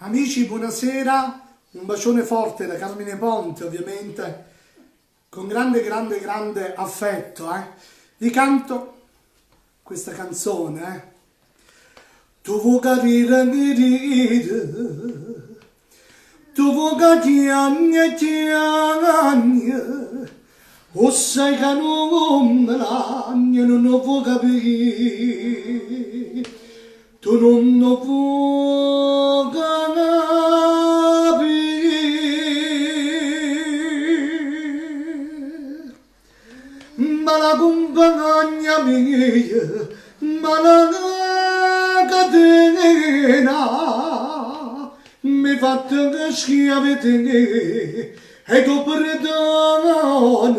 Amici, buonasera, un bacione forte da Carmine Ponte, ovviamente, con grande affetto. Vi canto questa canzone. Tu vuoi capire, tu vuoi capire, o sai che non vuoi capire, tu non puoi capire, ma la compagna mia, ma la catena, mi fatta che schiavete, e tu perdona,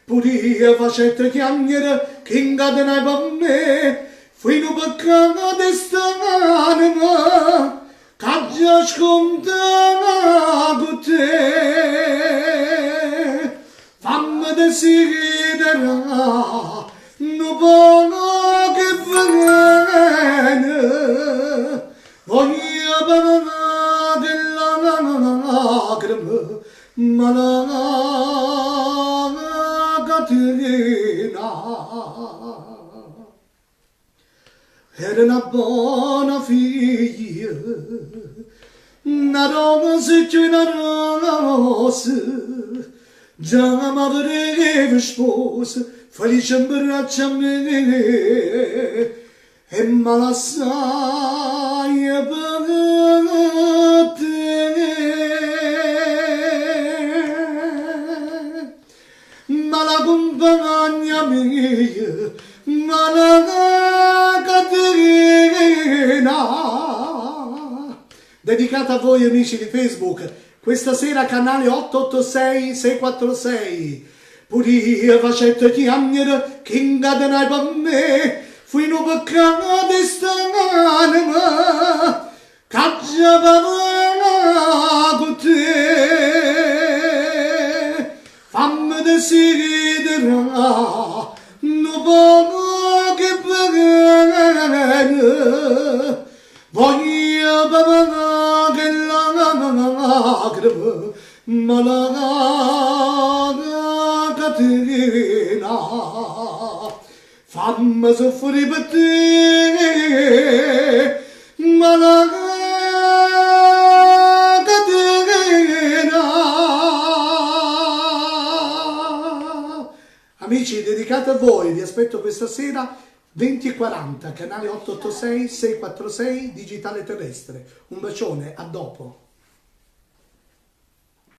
pure io facette chiamare che incadena per me, fino a peccare st'anima, che già scontana con te, fammi desidera, non può che viene, voglio parlare della lacrima, ma la catena. Era una buona figlia, una rosa che una rosa, già mi avrebbe sposa, felice in braccia a me, e me la sai per te, ma la compagna mia, ma la Caterina, dedicata a voi amici di Facebook, questa sera canale 886 646, pure io facette chiamare che incadenai per me, fino a peccare st'anima, che già parla con te, fammi desidera, non può che bene, voglio parlare che la lacrima, ma la catena, fammi soffrire per te, ma la catena. Amici, dedicate a voi, vi aspetto questa sera 20:40, canale 886 646 digitale terrestre. Un bacione, a dopo.